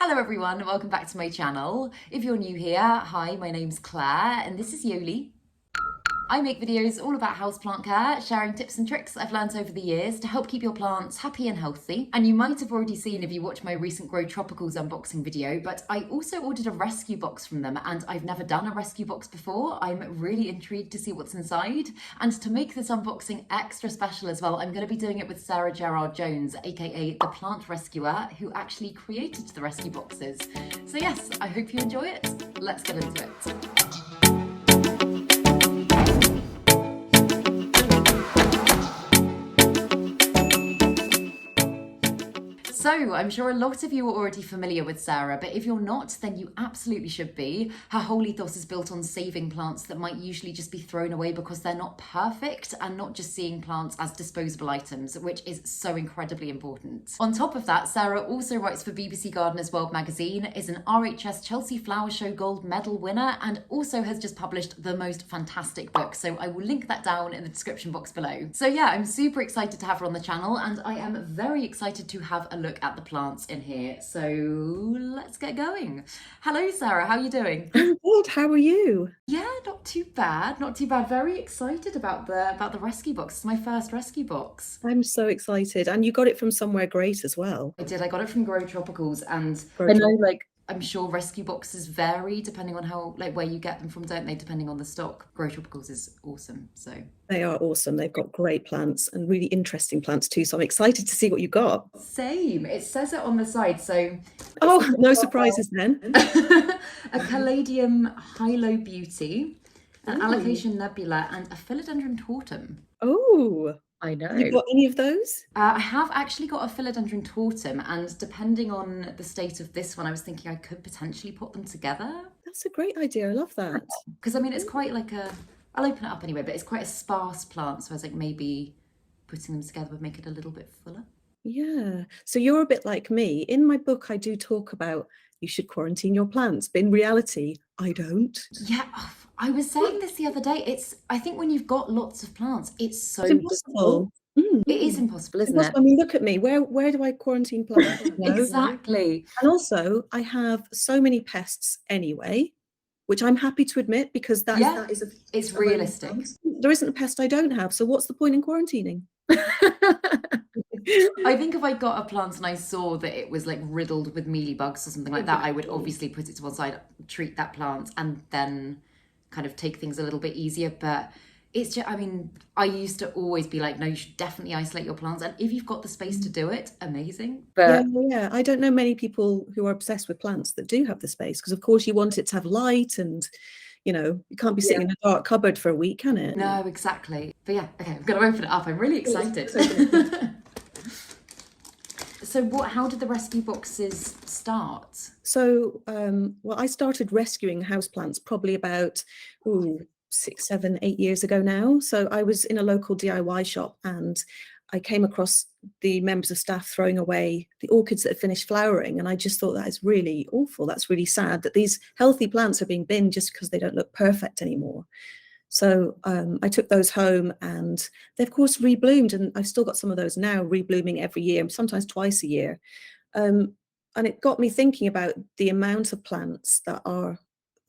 Hello everyone, welcome back to my channel. If you're new here, hi, my name's Claire and this is Yoli. I make videos all about houseplant care, sharing tips and tricks I've learned over the years to help keep your plants happy and healthy. And you might have already seen if you watch my recent Grow Tropicals unboxing video, but I also ordered a rescue box from them and I've never done a rescue box before. I'm really intrigued to see what's inside. And to make this unboxing extra special as well, I'm going to be doing it with Sarah Gerrard Jones, aka the plant rescuer, who actually created the rescue boxes. So yes, I hope you enjoy it. Let's get into it. So, I'm sure a lot of you are already familiar with Sarah, but if you're not, then you absolutely should be. Her whole ethos is built on saving plants that might usually just be thrown away because they're not perfect, and not just seeing plants as disposable items, which is so incredibly important. On top of that, Sarah also writes for BBC Gardener's World magazine, is an RHS Chelsea Flower Show Gold Medal winner, and also has just published the most fantastic book. So I will link that down in the description box below. So yeah, I'm super excited to have her on the channel, and I am very excited to have a look at the plants in here. So let's get going. Hello, Sarah. How are you doing? I'm good. How are you? Yeah, not too bad. Not too bad. Very excited about the rescue box. It's my first rescue box. I'm so excited. And you got it from somewhere great as well. I did. I got it from Grow Tropicals, and I know, I'm sure rescue boxes vary depending on how, where you get them from, don't they? Depending on the stock. Grow Tropicals is awesome. So they are awesome. They've got great plants and really interesting plants too. So I'm excited to see what you got. Same. It says it on the side. So oh, no surprises then. A Caladium Hilo Beauty, an Allocation Nebula, and a Philodendron Tortum. Oh, I know. Have you got any of those? I have actually got a Philodendron Tortum, and depending on the state of this one, I was thinking I could potentially put them together. That's a great idea. I love that. Because I mean, it's quite like I'll open it up anyway, but it's quite a sparse plant, so I was like, maybe putting them together would make it a little bit fuller. Yeah. So you're a bit like me. In my book, I do talk about you should quarantine your plants, but in reality, I don't. Yeah, I was saying this the other day. I think when you've got lots of plants, it's so impossible. It is impossible, isn't it? I mean, look at me. Where do I quarantine plants? Exactly. And also, I have so many pests anyway, which I'm happy to admit because that is it's realistic. There isn't a pest I don't have. So what's the point in quarantining? I think if I got a plant and I saw that it was like riddled with mealybugs or something like that, I would obviously put it to one side, treat that plant, and then kind of take things a little bit easier. But it's just, I mean, I used to always be like, no, you should definitely isolate your plants. And if you've got the space to do it, amazing. But yeah, I don't know many people who are obsessed with plants that do have the space, because of course you want it to have light and, you know, you can't be sitting in a dark cupboard for a week, can it? No, exactly. But yeah, okay, I'm going to open it up. I'm really excited. So how did the rescue boxes start? So, well, I started rescuing houseplants probably about 6, 7, 8 years ago now. So I was in a local DIY shop and I came across the members of staff throwing away the orchids that had finished flowering. And I just thought that is really awful. That's really sad that these healthy plants are being binned just because they don't look perfect anymore. So I took those home and they, of course, rebloomed. And I've still got some of those now reblooming every year, sometimes twice a year. And it got me thinking about the amount of plants that are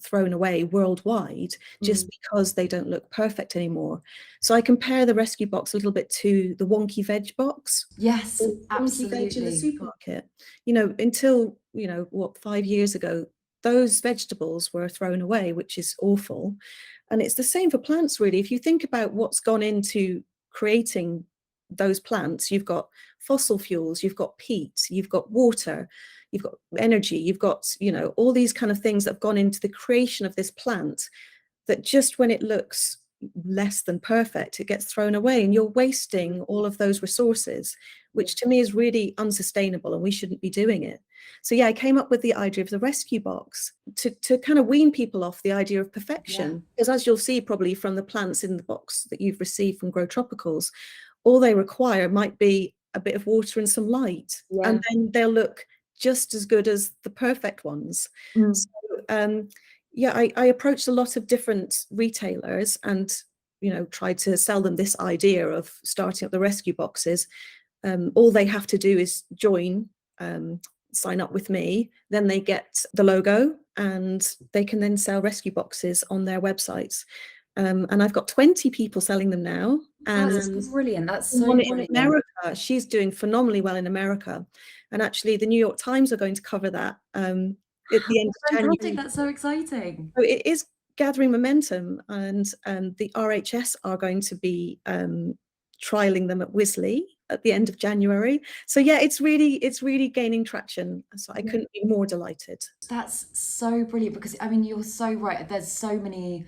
thrown away worldwide just because they don't look perfect anymore. So I compare the rescue box a little bit to the wonky veg box. Yes, absolutely. Wonky veg in the supermarket. You know, until, 5 years ago, those vegetables were thrown away, which is awful. And it's the same for plants, really. If you think about what's gone into creating those plants, you've got fossil fuels, you've got peat, you've got water, you've got energy, you've got, all these kind of things that have gone into the creation of this plant, that just when it looks less than perfect, it gets thrown away and you're wasting all of those resources, which to me is really unsustainable and we shouldn't be doing it. So yeah, I came up with the idea of the rescue box to kind of wean people off the idea of perfection. Because as you'll see probably from the plants in the box that you've received from Grow Tropicals, all they require might be a bit of water and some light, and then they'll look just as good as the perfect ones. So, yeah, I approached a lot of different retailers and, tried to sell them this idea of starting up the rescue boxes. All they have to do is join sign up with me, then they get the logo and they can then sell rescue boxes on their websites. And I've got 20 people selling them now. That's And brilliant. That's so one in brilliant. America, she's doing phenomenally well in America. And actually, the New York Times are going to cover that at the end of Fantastic. January. That's so exciting. So it is gathering momentum, and the RHS are going to be trialing them at Wisley at the end of January. So yeah, it's really gaining traction. So I couldn't be more delighted. That's so brilliant, because I mean, you're so right. There's so many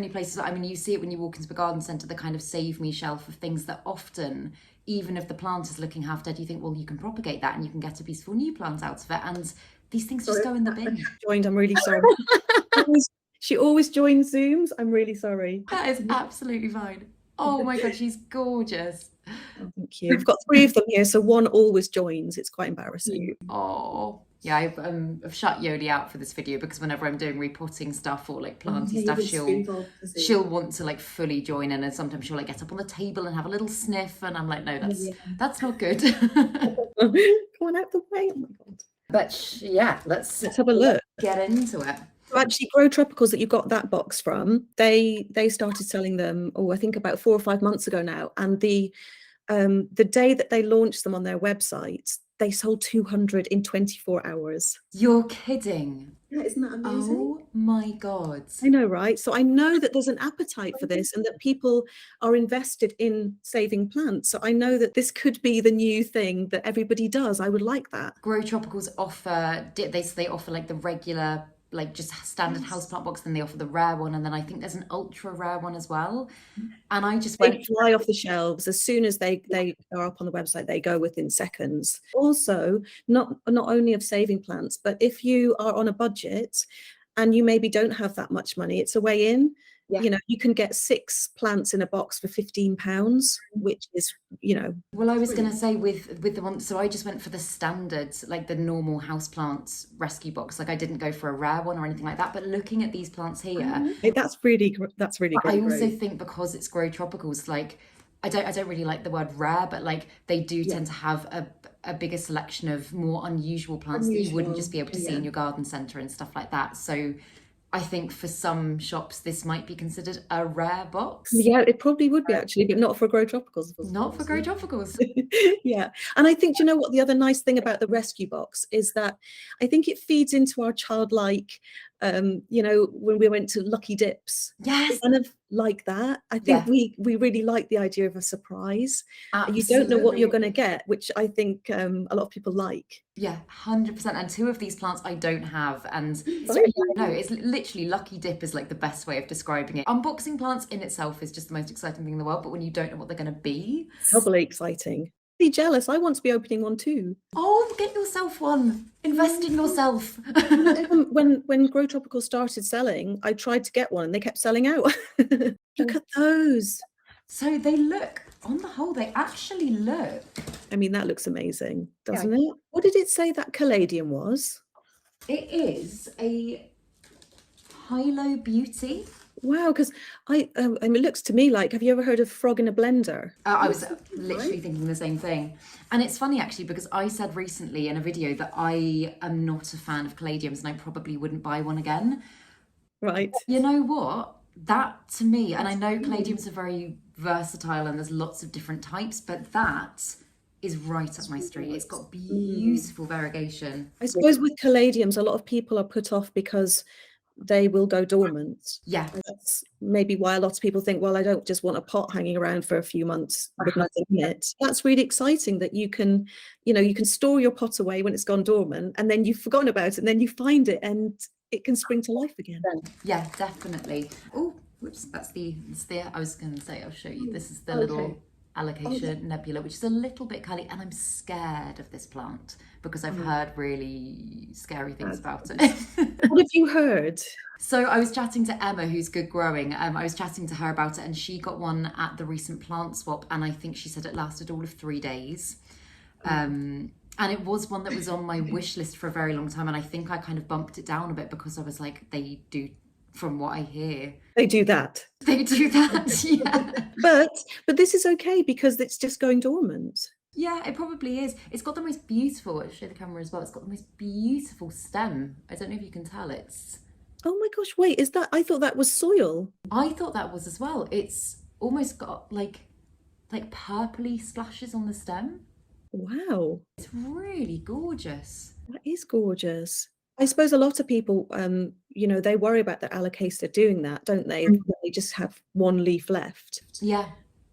places. I mean, you see it when you walk into the garden centre, the kind of save me shelf of things that often, even if the plant is looking half dead, you think, well, you can propagate that and you can get a beautiful new plant out of it. And these things just go in the bin. Joined, I'm really sorry. She always joins Zooms. I'm really sorry. That is absolutely fine. Oh my God, she's gorgeous. Oh, thank you. I've got 3 of them here, so one always joins. It's quite embarrassing. Oh, yeah, I've shut Yoli out for this video because whenever I'm doing repotting stuff or like planty stuff, she'll want to like fully join in, and sometimes she'll like get up on the table and have a little sniff, and I'm like, no, that's not good. Come on out the way. Oh my God. But yeah, let's have a look. Get into it. Actually, Grow Tropicals that you got that box from, they started selling them, I think about 4 or 5 months ago now. And the day that they launched them on their website, they sold 200 in 24 hours. You're kidding. Yeah, isn't that amazing? Oh my God. I know, right? So I know that there's an appetite for this and that people are invested in saving plants. So I know that this could be the new thing that everybody does. I would like that. Grow Tropicals offer, they offer like the regular, like just standard houseplant box, then they offer the rare one, and then I think there's an ultra rare one as well. And I just they fly off the shelves as soon as they are up on the website. They go within seconds. Also, not only of saving plants, but if you are on a budget and you maybe don't have that much money, it's a way in. Yeah. You know, you can get 6 plants in a box for £15, which is, you know. Well, I was going to say with the one, so I just went for the standard, like the normal houseplant rescue box. Like I didn't go for a rare one or anything like that. But looking at these plants here, that's really great. I also think because it's Grow Tropicals, like I don't really like the word rare, but like they do tend to have a bigger selection of more unusual plants that you wouldn't just be able to see in your garden centre and stuff like that. So I think for some shops, this might be considered a rare box. Yeah, it probably would be actually, but not for Grow Tropicals. Not for Grow Tropicals. Yeah. And I think, you know what, the other nice thing about the rescue box is that I think it feeds into our childlike, you know, when we went to Lucky Dips. Yes. Kind of like that. I think we really like the idea of a surprise. Absolutely. You don't know what you're going to get, which I think a lot of people like. Yeah, 100%. And 2 of these plants I don't have. And so, no, it's literally Lucky Dip is like the best way of describing it. Unboxing plants in itself is just the most exciting thing in the world. But when you don't know what they're going to be. Doubly exciting. Be jealous. I want to be opening one too. Oh, get yourself one. Invest in yourself. When Grow Tropical started selling, I tried to get one and they kept selling out. Look at those. So they look, on the whole, they actually look. I mean, that looks amazing, doesn't it? What did it say that caladium was? It is a Hilo Beauty. Wow, because I mean, it looks to me like, have you ever heard of frog in a blender? I was literally thinking the same thing. And it's funny actually, because I said recently in a video that I am not a fan of caladiums and I probably wouldn't buy one again. Right. You know what? That to me, and I know caladiums are very versatile and there's lots of different types, but that is right up my street. It's got beautiful variegation. I suppose with caladiums, a lot of people are put off because they will go dormant. Yeah. That's maybe why a lot of people think, well, I don't just want a pot hanging around for a few months with nothing in it. That's really exciting that you can, you know, you can store your pot away when it's gone dormant and then you've forgotten about it and then you find it and it can spring to life again. Yeah, definitely. Oh, whoops, that's the, I was going to say, I'll show you. This is the little Alocasia nebula, which is a little bit curly, and I'm scared of this plant because I've heard really scary things about it. What have you heard? So I was chatting to Emma, who's Good Growing. I was chatting to her about it, and she got one at the recent plant swap, and I think she said it lasted all of 3 days. And it was one that was on my wish list for a very long time, and I think I kind of bumped it down a bit because I was like, they do, from what I hear, they do that. They do that, yeah. But this is okay because it's just going dormant. Yeah, it probably is. It's got the most beautiful, I'll show the camera as well. It's got the most beautiful stem. I don't know if you can tell. Oh my gosh, wait, is that, I thought that was soil. I thought that was as well. It's almost got like purpley splashes on the stem. Wow, It's really gorgeous. that is gorgeous. I suppose a lot of people, you know, they worry about the allocaster doing that, don't they? They just have one leaf left. Yeah,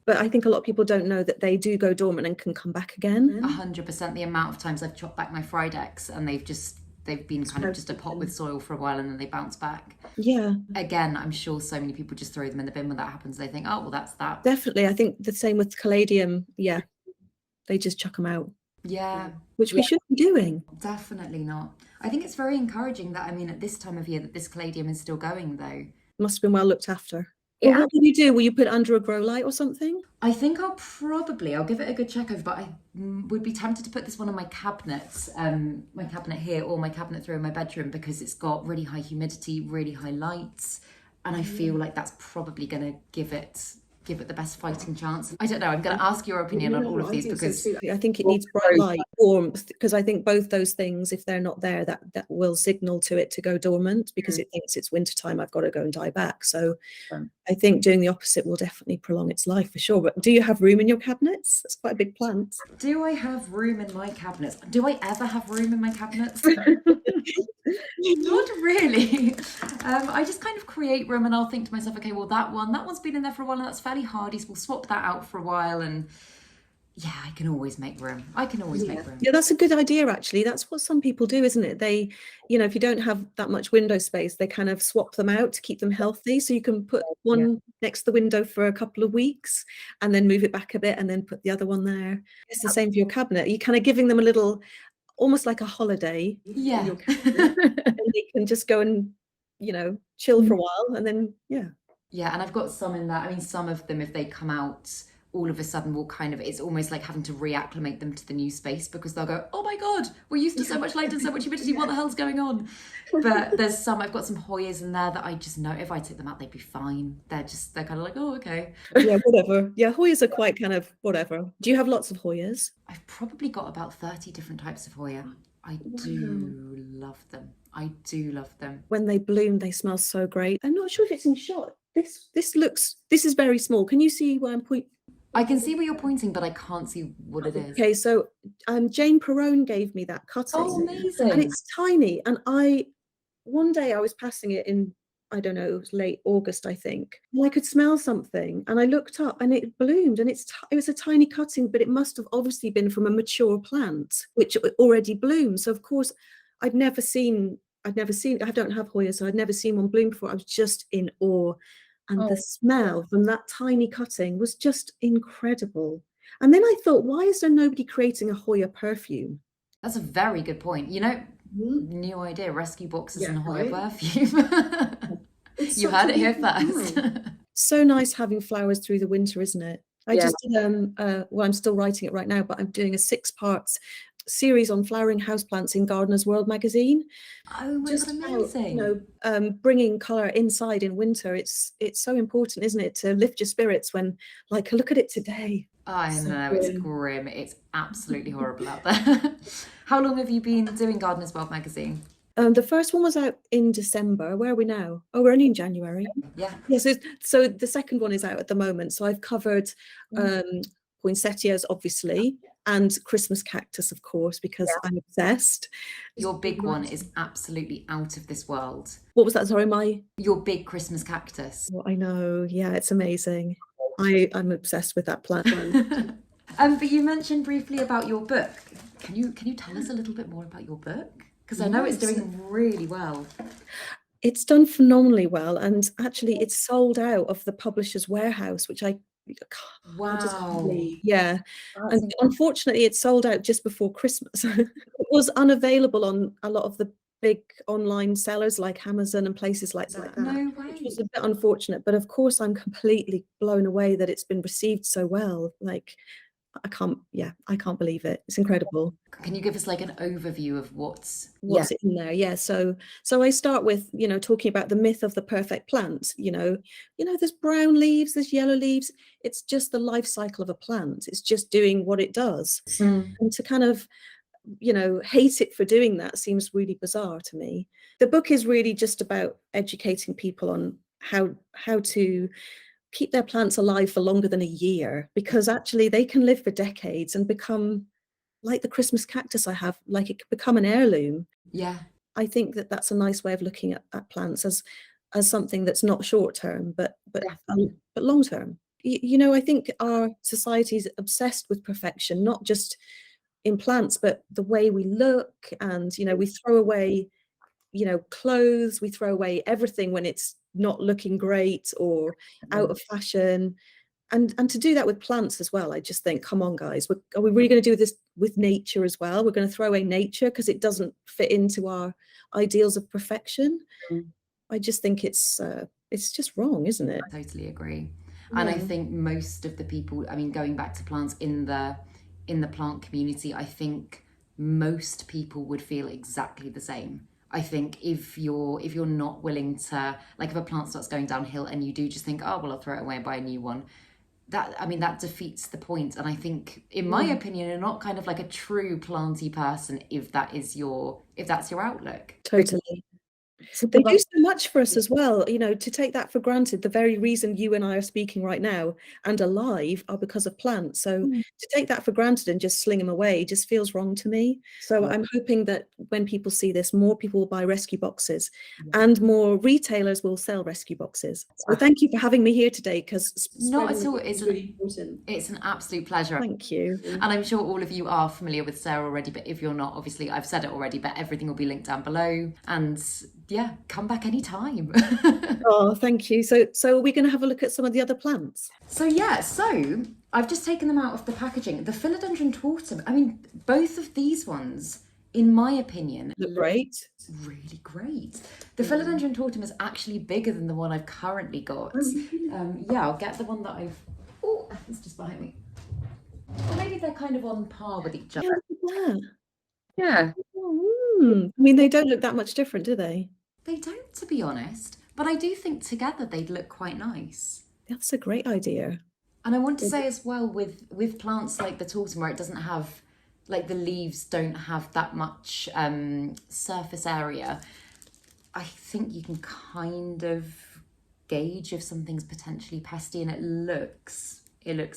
But I think a lot of people don't know that they do go dormant and can come back again. 100%. The amount of times I've chopped back my Fridex and they've been kind of just a pot with soil for a while and then they bounce back. Yeah, Again, I'm sure so many people just throw them in the bin when that happens. They think, oh, well, that's that. definitely. I think the same with caladium. Yeah, they just chuck them out, Yeah, which we shouldn't be doing. definitely not. I think it's very encouraging that, I mean, at this time of year, that this caladium is still going, though. Must have been well looked after. Yeah. Well, what will you do? Will you put it under a grow light or something? I think I'll give it a good check over, but I would be tempted to put this one on my cabinet, my cabinet here, or my cabinet through in my bedroom, because it's got really high humidity, really high lights, and I feel like that's probably going to give it the best fighting chance. I don't know. I'm going to ask your opinion on all of these because I think it needs bright light, warmth, because I think both those things, if they're not there, that will signal to it to go dormant because it thinks it's wintertime, I've got to go and die back. So I think doing the opposite will definitely prolong its life for sure. But do you have room in your cabinets? That's quite a big plant. do I have room in my cabinets? Do I ever have room in my cabinets? Not really. I just kind of create room and I'll think to myself, okay, well, that one's been in there for a while and that's fairly hardy, so we'll swap that out for a while. And yeah, I can always make room. Make room. Yeah, that's a good idea, actually. That's what some people do, isn't it? They, you know, if you don't have that much window space, they kind of swap them out to keep them healthy. So you can put one next to the window for a couple of weeks and then move it back a bit and then put the other one there. It's the same for your cabinet. You're kind of giving them a little, almost like a holiday. Yeah. And they can just go and, you know, chill for a while and then, yeah. Yeah, and I've got some in that. I mean, some of them, if they come out, all of a sudden will kind of, it's almost like having to reacclimate them to the new space because they'll go, oh my God, we're used to so much light and so much humidity. What the hell's going on? But I've got some Hoyas in there that I just know if I took them out, they'd be fine. They're kind of like, oh, okay. Yeah, whatever. Yeah, Hoyas are quite kind of whatever. Do you have lots of Hoyas? I've probably got about 30 different types of Hoya. I do love them. When they bloom, they smell so great. I'm not sure if it's in shot. This is very small. Can you see where I'm pointing? I can see where you're pointing, but I can't see what it is. Okay, so Jane Perrone gave me that cutting. Oh, amazing. And it's tiny. And one day I was passing it in, I don't know, it was late August, I think. And I could smell something and I looked up and it bloomed and it was a tiny cutting, but it must have obviously been from a mature plant, which already bloomed. So of course, I don't have Hoya, so I'd never seen one bloom before. I was just in awe. And the smell from that tiny cutting was just incredible. And then I thought, why is there nobody creating a Hoya perfume? That's a very good point. You know, new idea, rescue boxes and Hoya perfume. You heard it here first. So nice having flowers through the winter, isn't it? I just did, well, I'm still writing it right now, but I'm doing a 6-part series on flowering houseplants in Gardener's World magazine. Oh my God, amazing. You know, bringing colour inside in winter, it's so important, isn't it, to lift your spirits when, like, look at it today. I know, it's grim. It's absolutely horrible out there. How long have you been doing Gardener's World magazine? The first one was out in December. Where are we now? Oh, we're only in January. Yeah. So the second one is out at the moment. So I've covered poinsettias, obviously, and Christmas cactus, of course, because I'm obsessed. Your big one is absolutely out of this world. What was that? Sorry, your big Christmas cactus. I know. Yeah, it's amazing. I'm obsessed with that plant. But you mentioned briefly about your book. Can you tell us a little bit more about your book? Because I know it's doing really well. It's done phenomenally well, and actually it's sold out of the publisher's warehouse, which I wow. Yeah. And unfortunately it's sold out just before Christmas. It was unavailable on a lot of the big online sellers like Amazon and places like that. No way. Which was a bit unfortunate, but of course I'm completely blown away that it's been received so well. Like, I can't believe it. It's incredible. Can you give us like an overview of what's yeah, What's in there? Yeah. So I start with, talking about the myth of the perfect plant. There's brown leaves, there's yellow leaves. It's just the life cycle of a plant. It's just doing what it does. mm, And to kind of, hate it for doing that seems really bizarre to me. The book is really just about educating people on how to keep their plants alive for longer than a year, because actually they can live for decades and become like the Christmas cactus I have, like it could become an heirloom. yeah, I think that that's a nice way of looking at plants as something that's not short term, definitely. but long term. I think our society is obsessed with perfection, not just in plants, but the way we look, and we throw away clothes, we throw away everything when it's not looking great or out of fashion. And to do that with plants as well, I just think, come on, guys, are we really going to do this with nature as well? We're going to throw away nature because it doesn't fit into our ideals of perfection. Mm. I just think it's just wrong, isn't it? I totally agree. And I Yeah. think most of the people, I mean, going back to plants in the plant community, I think most people would feel exactly the same. I think if you're not willing to, like, if a plant starts going downhill and you do just think, oh well, I'll throw it away and buy a new one, that, I mean, that defeats the point. And I think, in my opinion, you're not kind of like a true planty person if that's your outlook. Totally. So They with do us, so much for us as well, to take that for granted. The very reason you and I are speaking right now and alive are because of plants. So to take that for granted and just sling them away just feels wrong to me. So I'm hoping that when people see this, more people will buy rescue boxes and more retailers will sell rescue boxes. So thank you for having me here today, because not spreading at the all. word is really important. It's an absolute pleasure. Thank you. And I'm sure all of you are familiar with Sarah already, but if you're not, obviously I've said it already, but everything will be linked down below. And yeah, come back anytime. Oh, thank you. So are we going to have a look at some of the other plants? So I've just taken them out of the packaging. The philodendron tortum, I mean, both of these ones, in my opinion, Look great. really great. The philodendron tortum is actually bigger than the one I've currently got. Yeah, I'll get the one that oh, it's just behind me. Or maybe they're kind of on par with each Yeah, other. look at that. Yeah. I mean, they don't look that much different, do they? They don't, to be honest, but I do think together they'd look quite nice. That's a great idea. And I want to say as well, with plants like the tortum, where it doesn't have, like, the leaves don't have that much surface area, I think you can kind of gauge if something's potentially pesty, and it looks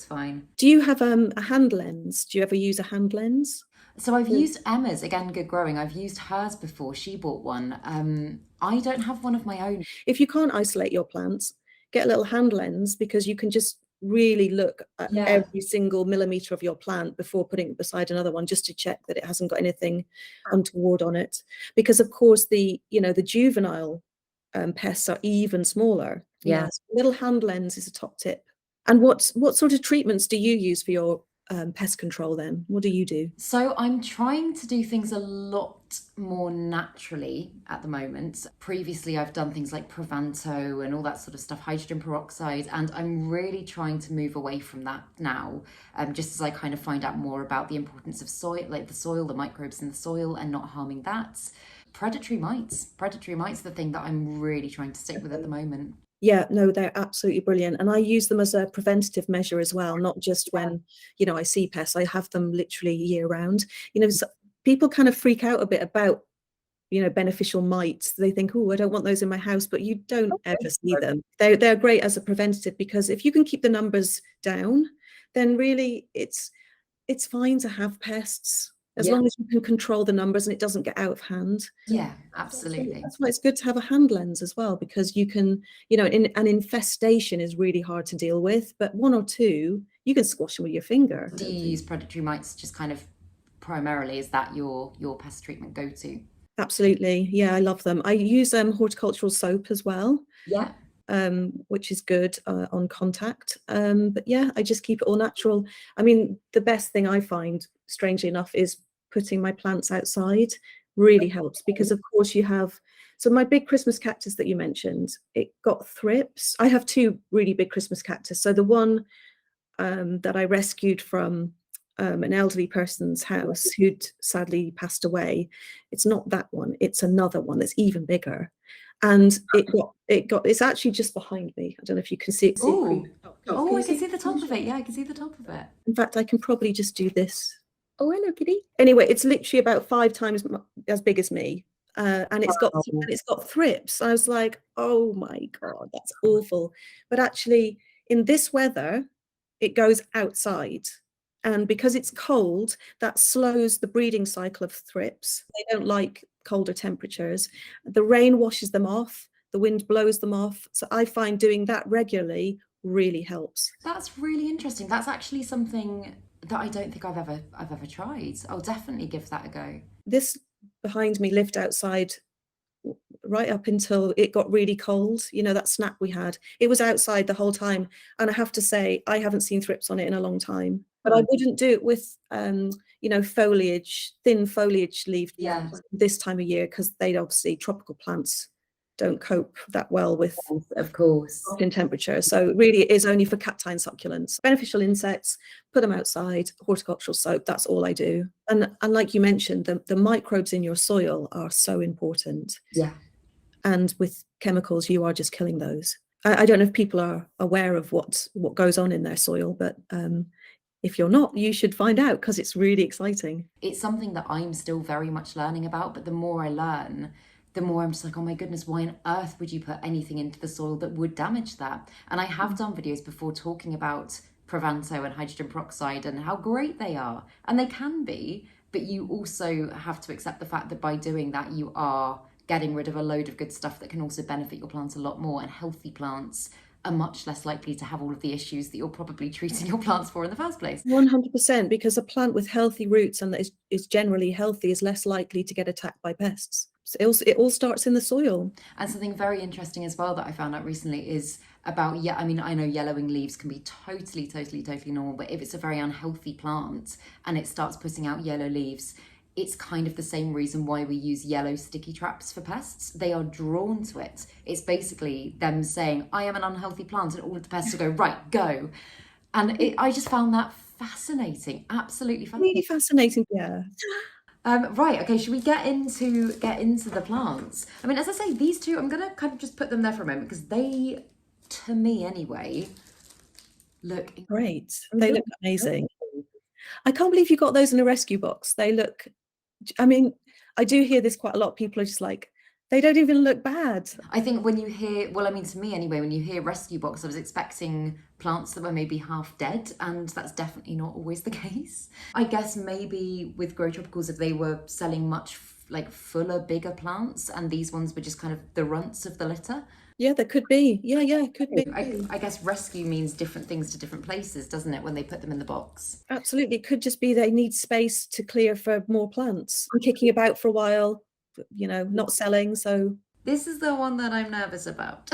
fine. Do you have a hand lens? Do you ever use a hand lens? So I've used Emma's, again, Good Growing. I've used hers before. She bought one. I don't have one of my own. If you can't isolate your plants, get a little hand lens, because you can just really look at every single millimeter of your plant before putting it beside another one, just to check that it hasn't got anything untoward on it. Because of course the juvenile pests are even smaller. Yeah. So a little hand lens is a top tip. And what sort of treatments do you use for your pest control then? What do you do? So I'm trying to do things a lot more naturally at the moment. Previously, I've done things like Provanto and all that sort of stuff, hydrogen peroxide, and I'm really trying to move away from that now, just as I kind of find out more about the importance of soil, like the soil, the microbes in the soil, and not harming that. Predatory mites are the thing that I'm really trying to stick with at the moment. Yeah, no, they're absolutely brilliant. And I use them as a preventative measure as well, not just when, I see pests. I have them literally year round. So people kind of freak out a bit about, beneficial mites. They think, oh, I don't want those in my house, but you don't ever see them. They're great as a preventative, because if you can keep the numbers down, then really it's fine to have pests, as long as you can control the numbers and it doesn't get out of hand. Yeah, absolutely. That's why it's good to have a hand lens as well, because you can, an infestation is really hard to deal with, but one or two, you can squash them with your finger. Do you use predatory mites just kind of primarily? Is that your pest treatment go-to? Absolutely. Yeah, I love them. I use horticultural soap as well. Yeah. Which is good on contact. But yeah, I just keep it all natural. I mean, the best thing I find, strangely enough, is putting my plants outside. Really helps, because of course you have, so my big Christmas cactus that you mentioned, it got thrips. I have two really big Christmas cactus. So the one that I rescued from an elderly person's house who'd sadly passed away. It's not that one, it's another one that's even bigger. And it's actually just behind me. I don't know if you can see it. Oh, Can I you can see the top of it. Yeah, I can see the top of it. In fact, I can probably just do this. Oh, hello, kitty. Anyway, it's literally about 5 times as big as me. And it's got thrips. I was like, oh my God, that's awful. But actually, in this weather, it goes outside. And because it's cold, that slows the breeding cycle of thrips. They don't like colder temperatures. The rain washes them off, the wind blows them off. So I find doing that regularly really helps. That's really interesting. That's actually something that I don't think I've ever tried. I'll definitely give that a go. This behind me lived outside right up until it got really cold. You know, that snap we had, it was outside the whole time. And I have to say, I haven't seen thrips on it in a long time. But I wouldn't do it with you know, thin foliage leaf this time of year, because they'd obviously, tropical plants don't cope that well with, of course, in temperature. So really it is only for cacti succulents. Beneficial insects, put them outside. Horticultural soap, that's all I do. And like you mentioned, the microbes in your soil are so important. Yeah. And with chemicals, you are just killing those. I don't know if people are aware of what goes on in their soil, but if you're not, you should find out, because it's really exciting. It's something that I'm still very much learning about, but the more I learn, the more I'm just like, oh my goodness, why on earth would you put anything into the soil that would damage that? And I have done videos before talking about Provanto and hydrogen peroxide and how great they are. And they can be, but you also have to accept the fact that by doing that, you are getting rid of a load of good stuff that can also benefit your plants a lot more. And healthy plants are much less likely to have all of the issues that you're probably treating your plants for in the first place. 100%, because a plant with healthy roots and that is generally healthy is less likely to get attacked by pests. So it all starts in the soil. And something very interesting as well that I found out recently is about, I mean, I know yellowing leaves can be totally normal, but if it's a very unhealthy plant and it starts putting out yellow leaves, it's kind of the same reason why we use yellow sticky traps for pests. They are drawn to it. It's basically them saying, I am an unhealthy plant, and all of the pests will go, right, go. And I just found that fascinating, absolutely fascinating. Really fascinating, yeah. Right, okay, should we get into the plants? I mean, as I say, these two, I'm gonna kind of just put them there for a moment, because they, to me anyway, look great. They look amazing. I can't believe you got those in a rescue box. They look, I mean, I do hear this quite a lot. People are just like, they don't even look bad. I think when you hear, well, I mean, to me anyway, when you hear rescue box, I was expecting plants that were maybe half dead, and that's definitely not always the case. I guess maybe with Grow Tropicals, if they were selling much like fuller, bigger plants, and these ones were just kind of the runts of the litter. Yeah, there could be. Yeah, it could be. I guess rescue means different things to different places, doesn't it, when they put them in the box? Absolutely. It could just be they need space to clear for more plants. I'm kicking about for a while, you know, not selling, so. This is the one that I'm nervous about.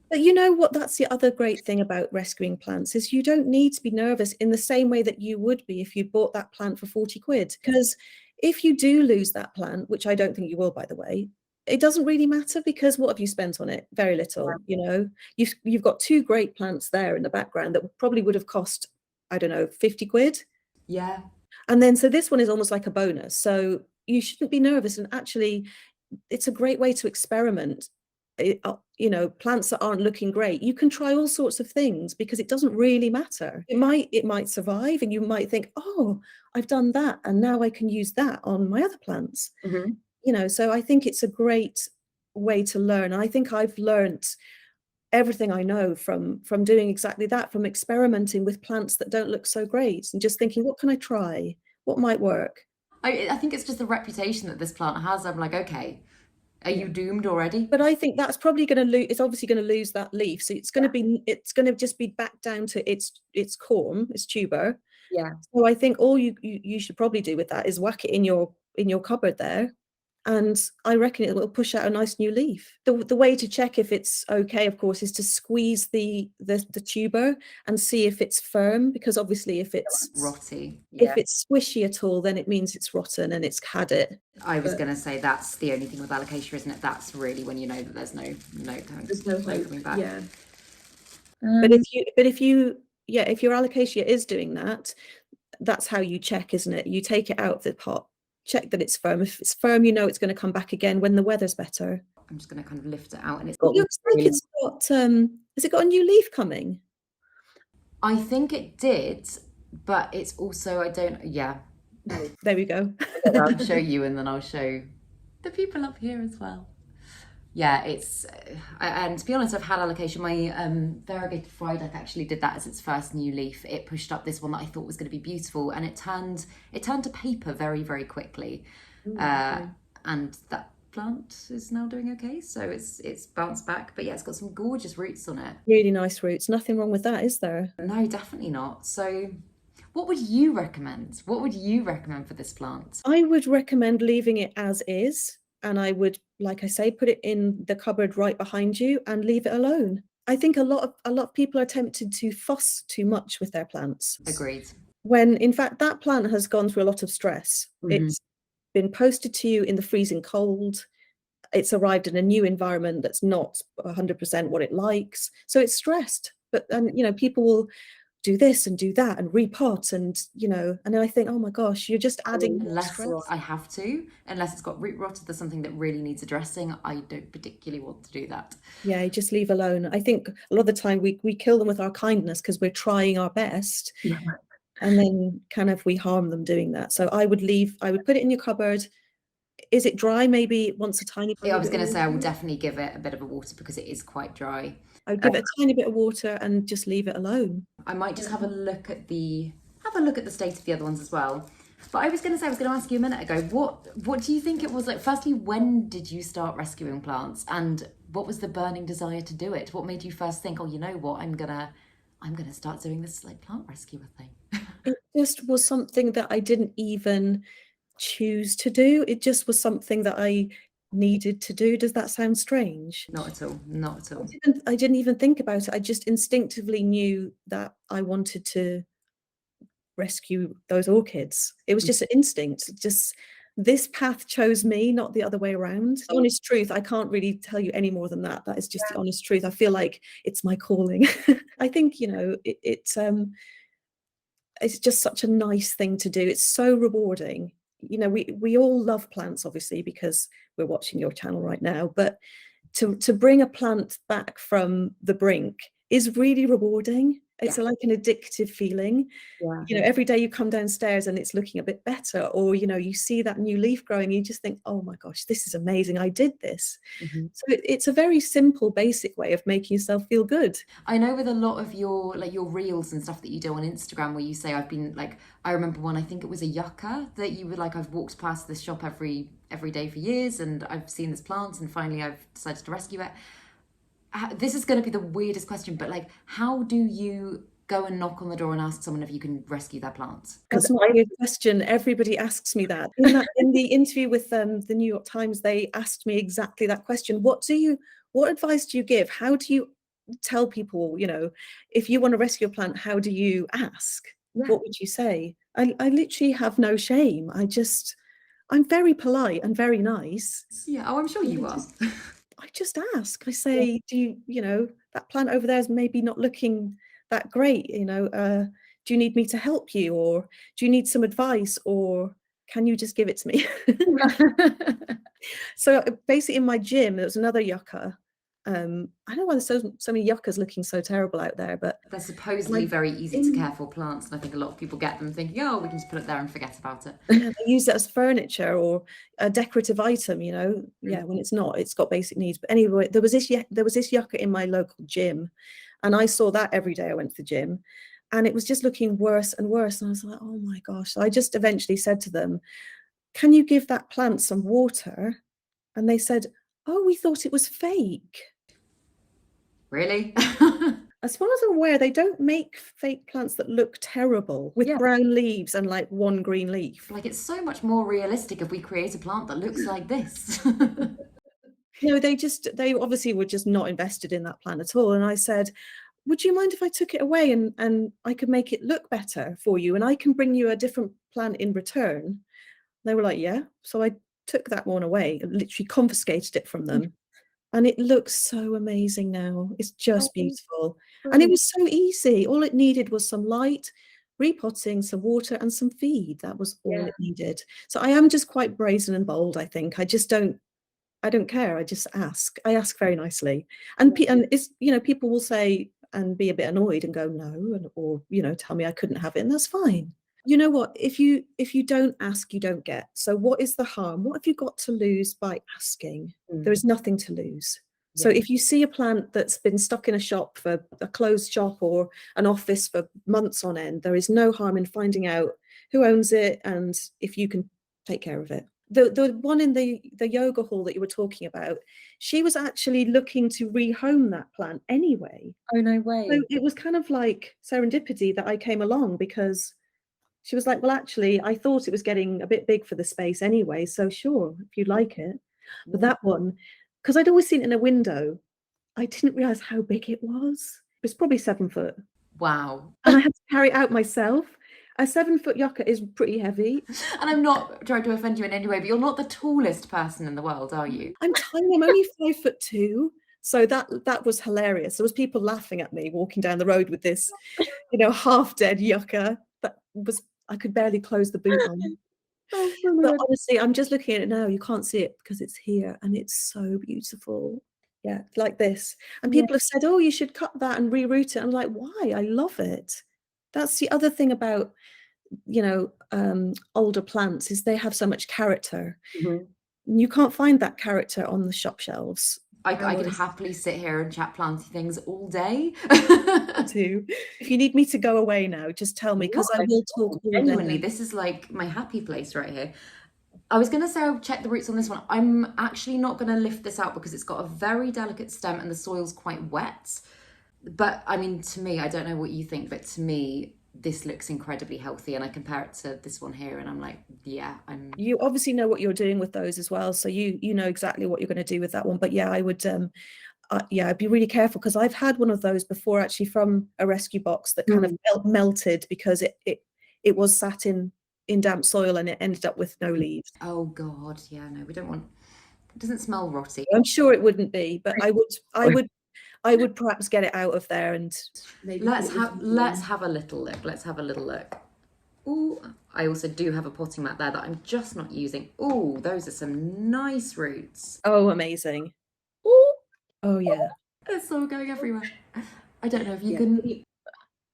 But you know what, that's the other great thing about rescuing plants, is you don't need to be nervous in the same way that you would be if you bought that plant for 40 quid. Because if you do lose that plant, which I don't think you will, by the way, it doesn't really matter, because what have you spent on it? Very little. You know, you've got 2 great plants there in the background that probably would have cost, I don't know, 50 quid. Yeah. And then so this one is almost like a bonus, so you shouldn't be nervous. And actually it's a great way to experiment. You know, plants that aren't looking great, you can try all sorts of things, because it doesn't really matter. It might survive, and you might think, oh, I've done that and now I can use that on my other plants. You know, so I think it's a great way to learn. I think I've learned everything I know from doing exactly that, from experimenting with plants that don't look so great and just thinking, what can I try? What might work? I think it's just the reputation that this plant has. I'm like, okay, are you doomed already? But I think that's probably going to lose. It's obviously going to lose that leaf, so it's going to be. It's going to just be back down to its corm, its tuber. Yeah. So I think all you should probably do with that is whack it in your cupboard there, and I reckon it will push out a nice new leaf. The way to check if it's okay, of course, is to squeeze the tuber and see if it's firm, because obviously if it's rotty, if it's squishy at all, then it means it's rotten and it's had it. I was going to say that's the only thing with alocasia, isn't it? That's really when you know that there's no coming back. Yeah. But if your alocasia is doing that, that's how you check, isn't it? You take it out of the pot, check that it's firm. If it's firm, you know it's going to come back again when the weather's better. I'm just going to kind of lift it out, and it's It looks like it's got, has it got a new leaf coming? I think it did, but it's also, I don't, yeah. There we go. I'll show you, and then I'll show the people up here as well. Yeah, it's, and to be honest, I've had allocation. My variegated Friedek actually did that as its first new leaf. It pushed up this one that I thought was going to be beautiful, and it turned to paper very, very quickly. And that plant is now doing okay, so it's bounced back. But yeah, it's got some gorgeous roots on it. Really nice roots. Nothing wrong with that, is there? No, definitely not. So what would you recommend? What would you recommend for this plant? I would recommend leaving it as is. And I would, like I say, put it in the cupboard right behind you and leave it alone. I think a lot of people are tempted to fuss too much with their plants. Agreed. When in fact that plant has gone through a lot of stress. It's been posted to you in the freezing cold. It's arrived in a new environment that's not 100% what it likes. So it's stressed. But people will do this and do that and repot, and and then I think, oh my gosh, you're just adding more stress. I have to, unless it's got root rot or there's something that really needs addressing, I don't particularly want to do that. Yeah, just leave alone. I think a lot of the time we kill them with our kindness because we're trying our best. Yeah. And then kind of we harm them doing that. So I would put it in your cupboard. Is it dry? Maybe it wants a tiny bit. Yeah, I was going to say I will definitely give it a bit of a water because it is quite dry. I'd give it a tiny bit of water and just leave it alone. I might just have a look at the state of the other ones as well. But I was going to ask you a minute ago, what do you think it was like? Firstly, when did you start rescuing plants, and what was the burning desire to do it? What made you first think, oh, you know what, I'm gonna start doing this like plant rescuer thing? It just was something that I didn't even choose to do. It just was something that I needed to do. Does that sound strange? Not at all. Not at all. I didn't even think about it. I just instinctively knew that I wanted to rescue those orchids. It was just an instinct. Just this path chose me, not the other way around. The honest truth, I can't really tell you any more than that. That is just the honest truth. I feel like it's my calling. I think it's just such a nice thing to do. It's so rewarding. We all love plants, obviously, because we're watching your channel right now, but to bring a plant back from the brink is really rewarding. It's like an addictive feeling. Every day you come downstairs and it's looking a bit better, or you see that new leaf growing, you just think, oh my gosh, this is amazing, I did this. So it's a very simple, basic way of making yourself feel good. I know with a lot of your reels and stuff that you do on Instagram, where you say, I remember one, I think it was a yucca, that you were like, I've walked past this shop every day for years and I've seen this plant and finally I've decided to rescue it. This is going to be the weirdest question, but like, how do you go and knock on the door and ask someone if you can rescue their plants? That's my question. Everybody asks me that. In the interview with the New York Times, they asked me exactly that question. What advice do you give? How do you tell people, if you want to rescue a plant, how do you ask? Yeah. What would you say? I literally have no shame. I'm very polite and very nice. Yeah. Oh, I'm sure you are. I just ask. I say, do you, that plant over there is maybe not looking that great, do you need me to help you, or do you need some advice, or can you just give it to me? So basically in my gym there was another yucca. I don't know why there's so many yuccas looking so terrible out there, but they're supposedly very easy to care for plants, and I think a lot of people get them thinking, oh, we can just put it there and forget about it. Yeah, they use it as furniture or a decorative item, when it's not, it's got basic needs. But anyway, there was this yucca in my local gym, and I saw that every day I went to the gym, and it was just looking worse and worse, and I was like, oh my gosh. So I just eventually said to them, can you give that plant some water? And they said, oh, we thought it was fake. Really? As far as I'm aware, they don't make fake plants that look terrible with brown leaves and like one green leaf. Like, it's so much more realistic if we create a plant that looks like this. They obviously were just not invested in that plant at all. And I said, would you mind if I took it away and I could make it look better for you, and I can bring you a different plant in return? They were like, yeah. So I took that one away, literally confiscated it from them. And it looks so amazing now. It's just beautiful. And it was so easy. All it needed was some light, repotting, some water and some feed. That was all it needed. So I am just quite brazen and bold, I think. I don't care. I just ask. I ask very nicely. And and it's, people will say and be a bit annoyed and go no, or tell me I couldn't have it, and that's fine. You know what? If you don't ask, you don't get. So what is the harm? What have you got to lose by asking? There is nothing to lose. So if you see a plant that's been stuck in a shop, for a closed shop or an office for months on end, there is no harm in finding out who owns it and if you can take care of it. The one in the yoga hall that you were talking about, she was actually looking to rehome that plant anyway. Oh, no way. So it was kind of like serendipity that I came along, because she was like, well, actually, I thought it was getting a bit big for the space anyway, so sure, if you like it. But that one, because I'd always seen it in a window, I didn't realize how big it was. It was probably 7 foot. Wow. And I had to carry it out myself. A 7-foot yucca is pretty heavy. And I'm not trying to offend you in any way, but you're not the tallest person in the world, are you? I'm tiny. I'm only 5'2". So that was hilarious. There was people laughing at me walking down the road with this, half dead yucca. I could barely close the boot on. But honestly, I'm just looking at it now. You can't see it because it's here, and it's so beautiful. Yeah, like this. And people have said, "Oh, you should cut that and reroute it." I'm like, "Why? I love it." That's the other thing about, older plants, is they have so much character. You can't find that character on the shop shelves. I could happily sit here and chat planty things all day. Too. If you need me to go away now, just tell me, because I will talk all Genuinely, day. this is like my happy place right here. I was going to say I'll check the roots on this one. I'm actually not going to lift this out because it's got a very delicate stem and the soil's quite wet. But I mean, to me, I don't know what you think, but to me, this looks incredibly healthy, and I compare it to this one here and I'm like, yeah, You obviously know what you're doing with those as well, so you know exactly what you're going to do with that one. But yeah, I would I'd be really careful, because I've had one of those before, actually, from a rescue box that kind of melted because it was sat in damp soil and it ended up with no leaves. Oh god, yeah, no, we don't want, it doesn't smell rotty. I'm sure it wouldn't be, but I would perhaps get it out of there and maybe let's have a little look. Let's have a little look. Oh, I also do have a potting mat there that I'm just not using. Oh, those are some nice roots. Oh, amazing. Oh yeah, It's all going everywhere. I don't know if you can.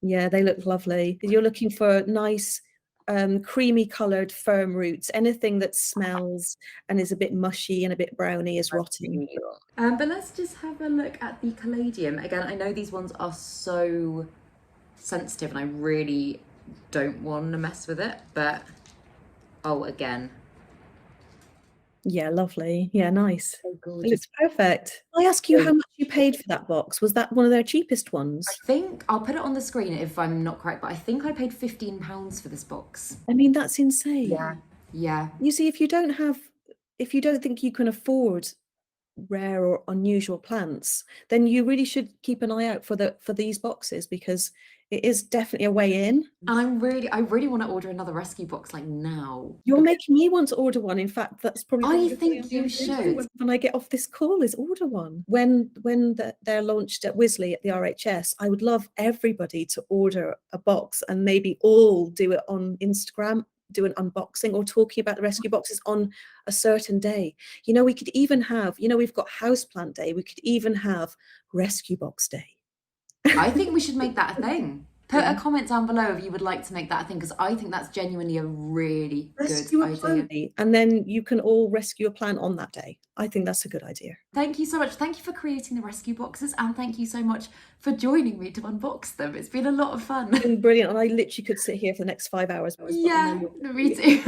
Yeah, they look lovely. You're looking for nice, creamy coloured, firm roots. Anything that smells and is a bit mushy and a bit browny is rotting. But let's just have a look at the caladium. Again, I know these ones are so sensitive and I really don't want to mess with it, but oh, again. Yeah, lovely. Yeah, nice. So gorgeous. It looks perfect. I ask you how much you paid for that box. Was that one of their cheapest ones? I think I'll put it on the screen if I'm not correct, but I think I paid £15 for this box. I mean, that's insane. Yeah. You see, if you don't think you can afford rare or unusual plants, then you really should keep an eye out for these boxes, because it is definitely a way in. And I really want to order another rescue box like now. You're making me want to order one. In fact, that's probably I think you should. When I get off this call, is order one. When they're launched at Wisley at the RHS, I would love everybody to order a box and maybe all do it on Instagram, do an unboxing or talking about the rescue boxes on a certain day. We could even have, we've got Houseplant Day. We could even have Rescue Box Day. I think we should make that a thing. Put a comment down below if you would like to make that a thing, because I think that's genuinely a really good idea. And then you can all rescue a plant on that day. I think that's a good idea. Thank you so much. Thank you for creating the rescue boxes, and thank you so much for joining me to unbox them. It's been a lot of fun. It's been brilliant, and I literally could sit here for the next 5 hours. Yeah, me too.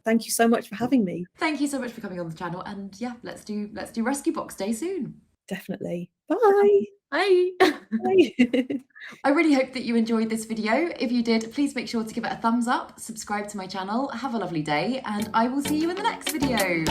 Thank you so much for having me. Thank you so much for coming on the channel, and yeah, let's do Rescue Box Day soon. Definitely. Bye. Bye. Bye. I really hope that you enjoyed this video. If you did, please make sure to give it a thumbs up, subscribe to my channel, have a lovely day, and I will see you in the next video.